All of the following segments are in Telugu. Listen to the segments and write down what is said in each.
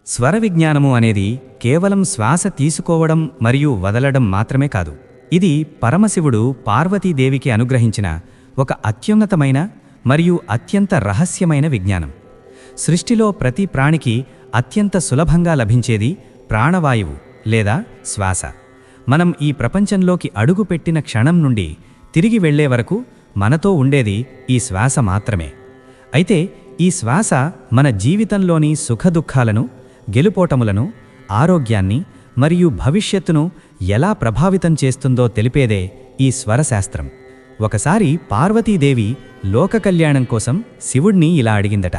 స్వర విజ్ఞానము అనేది కేవలం శ్వాస తీసుకోవడం మరియు వదలడం మాత్రమే కాదు. ఇది పరమశివుడు పార్వతీదేవికి అనుగ్రహించిన ఒక అత్యున్నతమైన మరియు అత్యంత రహస్యమైన విజ్ఞానం. సృష్టిలో ప్రతి ప్రాణికి అత్యంత సులభంగా లభించేది ప్రాణవాయువు లేదా శ్వాస. మనం ఈ ప్రపంచంలోకి అడుగుపెట్టిన క్షణం నుండి తిరిగి వెళ్లే వరకు మనతో ఉండేది ఈ శ్వాస మాత్రమే. అయితే ఈ శ్వాస మన జీవితంలోని సుఖదుఖాలను, గెలుపోటములను, ఆరోగ్యాన్ని మరియు భవిష్యత్తును ఎలా ప్రభావితం చేస్తుందో తెలిపేదే ఈ స్వరశాస్త్రం. ఒకసారి పార్వతీదేవి లోక కళ్యాణం కోసం శివుణ్ణి ఇలా అడిగిందట,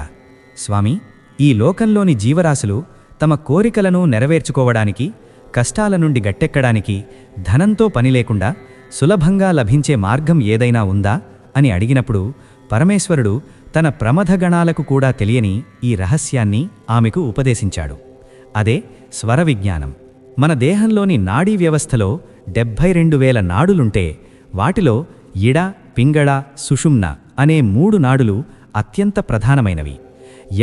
స్వామి, ఈ లోకంలోని జీవరాశులు తమ కోరికలను నెరవేర్చుకోవడానికి, కష్టాల నుండి గట్టెక్కడానికి ధనంతో పని లేకుండా సులభంగా లభించే మార్గం ఏదైనా ఉందా అని అడిగినప్పుడు పరమేశ్వరుడు తన ప్రమథగణాలకు కూడా తెలియని ఈ రహస్యాన్ని ఆమెకు ఉపదేశించాడు. అదే స్వర విజ్ఞానం. మన దేహంలోని నాడీ వ్యవస్థలో 72,000 నాడులుంటే వాటిలో ఇడ, పింగళ, సుషుమ్న అనే 3 నాడులు అత్యంత ప్రధానమైనవి.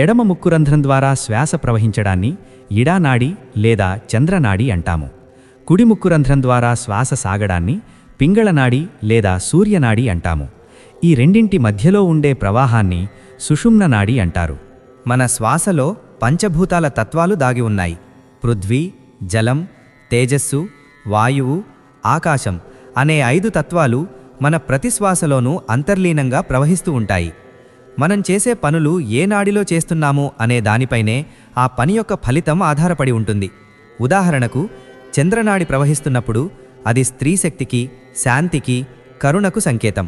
ఎడమ ముక్కురంధ్రం ద్వారా శ్వాస ప్రవహించడాన్ని ఇడానాడి లేదా చంద్రనాడి అంటాము. కుడి ముక్కురంధ్రం ద్వారా శ్వాస సాగడాన్ని పింగళనాడి లేదా సూర్యనాడి అంటాము. ఈ రెండింటి మధ్యలో ఉండే ప్రవాహాన్ని సుషుమ్న నాడి అంటారు. మన శ్వాసలో పంచభూతాల తత్వాలు దాగి ఉన్నాయి. పృథ్వీ, జలం, తేజస్సు, వాయువు, ఆకాశం అనే 5 తత్వాలు మన ప్రతి శ్వాసలోనూ అంతర్లీనంగా ప్రవహిస్తూ ఉంటాయి. మనం చేసే పనులు ఏ నాడిలో చేస్తున్నామో అనే దానిపైనే ఆ పని యొక్క ఫలితం ఆధారపడి ఉంటుంది. ఉదాహరణకు, చంద్రనాడి ప్రవహిస్తున్నప్పుడు అది స్త్రీశక్తికి, శాంతికి, కరుణకు సంకేతం.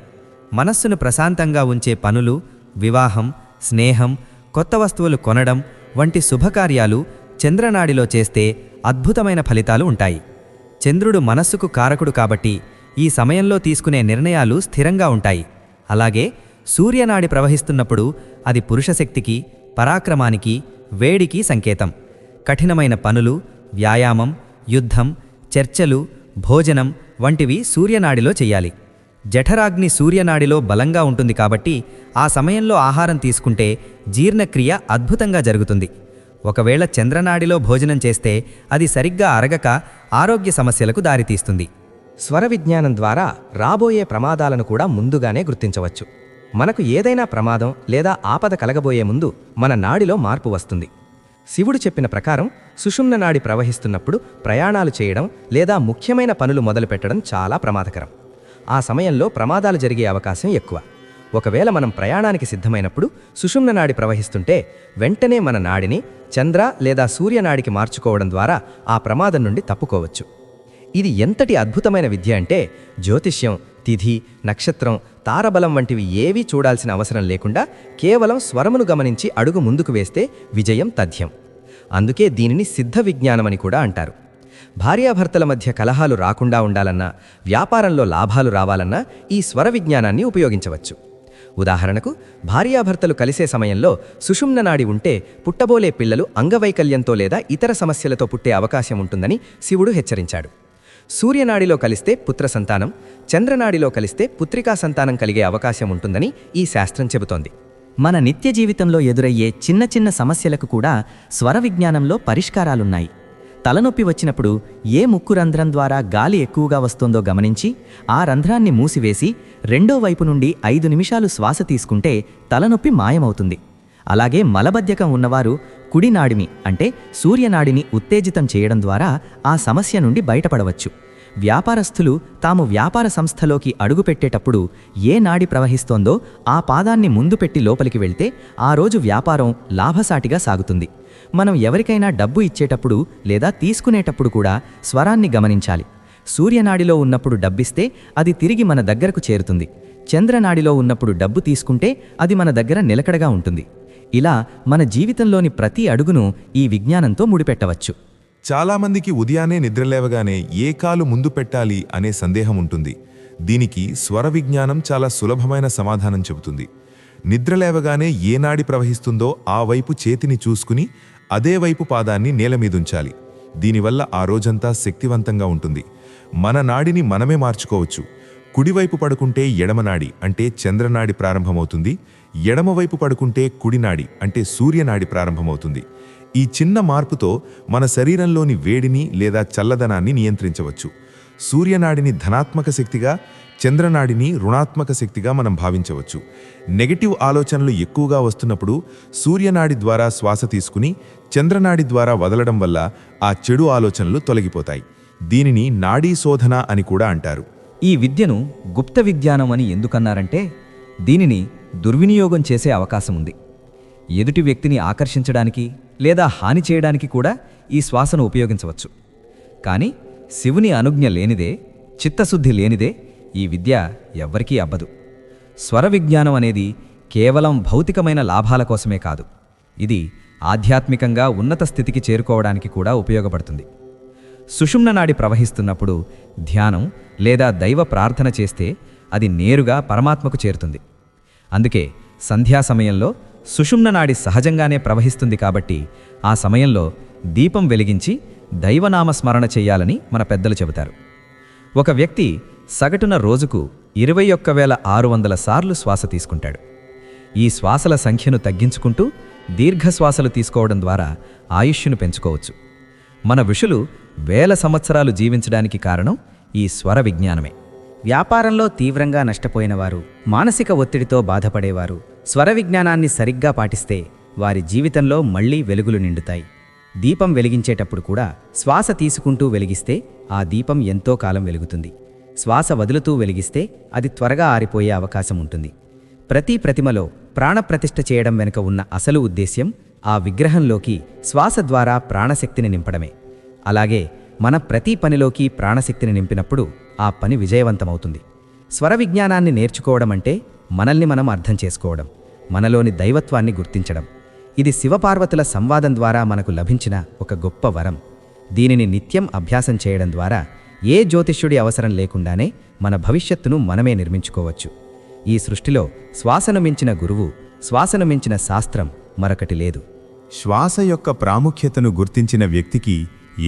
మనస్సును ప్రశాంతంగా ఉంచే పనులు, వివాహం, స్నేహం, కొత్త వస్తువులు కొనడం వంటి శుభకార్యాలు చంద్రనాడిలో చేస్తే అద్భుతమైన ఫలితాలు ఉంటాయి. చంద్రుడు మనస్సుకు కారకుడు కాబట్టి ఈ సమయంలో తీసుకునే నిర్ణయాలు స్థిరంగా ఉంటాయి. అలాగే సూర్యనాడి ప్రవహిస్తున్నప్పుడు అది పురుషశక్తికి, పరాక్రమానికి, వేడికి సంకేతం. కఠినమైన పనులు, వ్యాయామం, యుద్ధం, చర్చలు, భోజనం వంటివి సూర్యనాడిలో చెయ్యాలి. జఠరాగ్ని సూర్యనాడిలో బలంగా ఉంటుంది కాబట్టి ఆ సమయంలో ఆహారం తీసుకుంటే జీర్ణక్రియ అద్భుతంగా జరుగుతుంది. ఒకవేళ చంద్రనాడిలో భోజనం చేస్తే అది సరిగ్గా అరగక ఆరోగ్య సమస్యలకు దారితీస్తుంది. స్వర విజ్ఞానం ద్వారా రాబోయే ప్రమాదాలను కూడా ముందుగానే గుర్తించవచ్చు. మనకు ఏదైనా ప్రమాదం లేదా ఆపద కలగబోయే ముందు మన నాడిలో మార్పు వస్తుంది. శివుడు చెప్పిన ప్రకారం సుషుమ్న నాడి ప్రవహిస్తున్నప్పుడు ప్రయాణాలు చేయడం లేదా ముఖ్యమైన పనులు మొదలుపెట్టడం చాలా ప్రమాదకరం. ఆ సమయంలో ప్రమాదాలు జరిగే అవకాశం ఎక్కువ. ఒకవేళ మనం ప్రయాణానికి సిద్ధమైనప్పుడు సుషుమ్న నాడి ప్రవహిస్తుంటే వెంటనే మన నాడిని చంద్ర లేదా సూర్యనాడికి మార్చుకోవడం ద్వారా ఆ ప్రమాదం నుండి తప్పుకోవచ్చు. ఇది ఎంతటి అద్భుతమైన విద్య అంటే జ్యోతిష్యం, తిథి, నక్షత్రం, తారబలం వంటివి ఏవీ చూడాల్సిన అవసరం లేకుండా కేవలం స్వరమును గమనించి అడుగు ముందుకు వేస్తే విజయం తథ్యం. అందుకే దీనిని సిద్ధ విజ్ఞానమని కూడా అంటారు. భార్యాభర్తల మధ్య కలహాలు రాకుండా ఉండాలన్నా, వ్యాపారంలో లాభాలు రావాలన్నా ఈ స్వర విజ్ఞానాన్ని ఉపయోగించవచ్చు. ఉదాహరణకు, భార్యాభర్తలు కలిసే సమయంలో సుషుమ్న నాడి ఉంటే పుట్టబోలే పిల్లలు అంగవైకల్యంతో లేదా ఇతర సమస్యలతో పుట్టే అవకాశం ఉంటుందని శివుడు హెచ్చరించాడు. సూర్యనాడిలో కలిస్తే పుత్ర సంతానం, చంద్రనాడిలో కలిస్తే పుత్రికా సంతానం కలిగే అవకాశం ఉంటుందని ఈ శాస్త్రం చెబుతోంది. మన నిత్య జీవితంలో ఎదురయ్యే చిన్న చిన్న సమస్యలకు కూడా స్వర విజ్ఞానంలో పరిష్కారాలున్నాయి. తలనొప్పి వచ్చినప్పుడు ఏ ముక్కు రంధ్రం ద్వారా గాలి ఎక్కువగా వస్తోందో గమనించి ఆ రంధ్రాన్ని మూసివేసి రెండో వైపు నుండి 5 నిమిషాలు శ్వాస తీసుకుంటే తలనొప్పి మాయమవుతుంది. అలాగే మలబద్ధకం ఉన్నవారు కుడి నాడిని అంటే సూర్యనాడిని ఉత్తేజితం చేయడం ద్వారా ఆ సమస్య నుండి బయటపడవచ్చు. వ్యాపారస్తులు తాము వ్యాపార సంస్థలోకి అడుగుపెట్టేటప్పుడు ఏ నాడి ప్రవహిస్తోందో ఆ పాదాన్ని ముందు పెట్టి లోపలికి వెళ్తే ఆ రోజు వ్యాపారం లాభసాటిగా సాగుతుంది. మనం ఎవరికైనా డబ్బు ఇచ్చేటప్పుడు లేదా తీసుకునేటప్పుడు కూడా స్వరాన్ని గమనించాలి. సూర్యనాడిలో ఉన్నప్పుడు డబ్బిస్తే అది తిరిగి మన దగ్గరకు చేరుతుంది. చంద్రనాడిలో ఉన్నప్పుడు డబ్బు తీసుకుంటే అది మన దగ్గర నిలకడగా ఉంటుంది. ఇలా మన జీవితంలోని ప్రతి అడుగును ఈ విజ్ఞానంతో ముడిపెట్టవచ్చు. చాలామందికి ఉదయాన్నే నిద్రలేవగానే ఏ కాలు ముందు పెట్టాలి అనే సందేహం ఉంటుంది. దీనికి స్వర విజ్ఞానం చాలా సులభమైన సమాధానం చెబుతుంది. నిద్రలేవగానే ఏ నాడి ప్రవహిస్తుందో ఆ వైపు చేతిని చూసుకుని అదే వైపు పాదాన్ని నేలమీదుంచాలి. దీనివల్ల ఆ రోజంతా శక్తివంతంగా ఉంటుంది. మన నాడిని మనమే మార్చుకోవచ్చు. కుడివైపు పడుకుంటే ఎడమనాడి అంటే చంద్రనాడి ప్రారంభమవుతుంది. ఎడమవైపు పడుకుంటే కుడినాడి అంటే సూర్యనాడి ప్రారంభమవుతుంది. ఈ చిన్న మార్పుతో మన శరీరంలోని వేడిని లేదా చల్లదనాన్ని నియంత్రించవచ్చు. సూర్యనాడిని ధనాత్మక శక్తిగా, చంద్రనాడిని రుణాత్మక శక్తిగా మనం భావించవచ్చు. నెగటివ్ ఆలోచనలు ఎక్కువగా వస్తున్నప్పుడు సూర్యనాడి ద్వారా శ్వాస తీసుకుని చంద్రనాడి ద్వారా వదలడం వల్ల ఆ చెడు ఆలోచనలు తొలగిపోతాయి. దీనిని నాడీ శోధన అని కూడా అంటారు. ఈ విద్యను గుప్త విజ్ఞానం అని ఎందుకన్నారంటే దీనిని దుర్వినియోగం చేసే అవకాశం ఉంది. ఎదుటి వ్యక్తిని ఆకర్షించడానికి లేదా హాని చేయడానికి కూడా ఈ శ్వాసను ఉపయోగించవచ్చు. కానీ శివుని అనుజ్ఞ లేనిదే, చిత్తశుద్ధి లేనిదే ఈ విద్య ఎవ్వరికీ అబ్బదు. స్వర విజ్ఞానం అనేది కేవలం భౌతికమైన లాభాల కోసమే కాదు, ఇది ఆధ్యాత్మికంగా ఉన్నత స్థితికి చేరుకోవడానికి కూడా ఉపయోగపడుతుంది. సుషుమ్న నాడి ప్రవహిస్తున్నప్పుడు ధ్యానం లేదా దైవ ప్రార్థన చేస్తే అది నేరుగా పరమాత్మకు చేరుతుంది. అందుకే సంధ్యా సమయంలో సుషుమ్న నాడి సహజంగానే ప్రవహిస్తుంది కాబట్టి ఆ సమయంలో దీపం వెలిగించి దైవనామ స్మరణ చెయ్యాలని మన పెద్దలు చెబుతారు. ఒక వ్యక్తి సగటున రోజుకు 21,600 సార్లు శ్వాస తీసుకుంటాడు. ఈ శ్వాసల సంఖ్యను తగ్గించుకుంటూ దీర్ఘశ్వాసలు తీసుకోవడం ద్వారా ఆయుష్యును పెంచుకోవచ్చు. మన ఋషులు 1000 సంవత్సరాలు జీవించడానికి కారణం ఈ స్వర విజ్ఞానమే. వ్యాపారంలో తీవ్రంగా నష్టపోయినవారు, మానసిక ఒత్తిడితో బాధపడేవారు స్వర విజ్ఞానాన్ని సరిగ్గా పాటిస్తే వారి జీవితంలో మళ్లీ వెలుగులు నిండుతాయి. దీపం వెలిగించేటప్పుడు కూడా శ్వాస తీసుకుంటూ వెలిగిస్తే ఆ దీపం ఎంతో కాలం వెలుగుతుంది. శ్వాస వదులుతూ వెలిగిస్తే అది త్వరగా ఆరిపోయే అవకాశం ఉంటుంది. ప్రతి ప్రతిమలో ప్రాణప్రతిష్ఠ చేయడం వెనుక ఉన్న అసలు ఉద్దేశ్యం ఆ విగ్రహంలోకి శ్వాస ద్వారా ప్రాణశక్తిని నింపడమే. అలాగే మన ప్రతి పనిలోకి ప్రాణశక్తిని నింపినప్పుడు ఆ పని విజయవంతమవుతుంది. స్వర విజ్ఞానాన్ని నేర్చుకోవడం అంటే మనల్ని మనం అర్థం చేసుకోవడం, మనలోని దైవత్వాన్ని గుర్తించడం. ఇది శివపార్వతుల సంవాదం ద్వారా మనకు లభించిన ఒక గొప్ప వరం. దీనిని నిత్యం అభ్యాసం చేయడం ద్వారా ఏ జ్యోతిష్యుడి అవసరం లేకుండానే మన భవిష్యత్తును మనమే నిర్మించుకోవచ్చు. ఈ సృష్టిలో శ్వాసను మించిన గురువు, శ్వాసను మించిన శాస్త్రం మరొకటి లేదు. శ్వాస యొక్క ప్రాముఖ్యతను గుర్తించిన వ్యక్తికి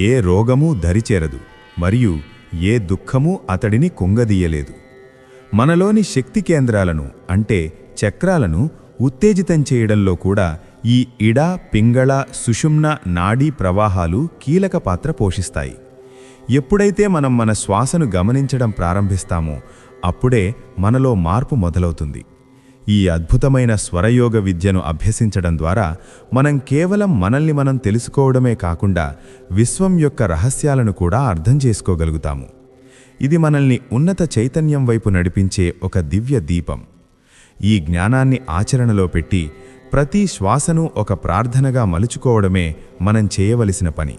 ఏ రోగమూ దరిచేరదు మరియు ఏ దుఃఖమూ అతడిని కుంగదీయలేదు. మనలోని శక్తి కేంద్రాలను అంటే చక్రాలను ఉత్తేజితం చేయడంలో కూడా ఈ ఇడ, పింగళ, సుషుమ్న నాడీ ప్రవాహాలు కీలక పాత్ర పోషిస్తాయి. ఎప్పుడైతే మనం మన శ్వాసను గమనించడం ప్రారంభిస్తామో అప్పుడే మనలో మార్పు మొదలవుతుంది. ఈ అద్భుతమైన స్వరయోగ విద్యను అభ్యసించడం ద్వారా మనం కేవలం మనల్ని మనం తెలుసుకోవడమే కాకుండా విశ్వం యొక్క రహస్యాలను కూడా అర్థం చేసుకోగలుగుతాము. ఇది మనల్ని ఉన్నత చైతన్యం వైపు నడిపించే ఒక దివ్య దీపం. ఈ జ్ఞానాన్ని ఆచరణలో పెట్టి ప్రతి శ్వాసను ఒక ప్రార్థనగా మలుచుకోవడమే మనం చేయవలసిన పని.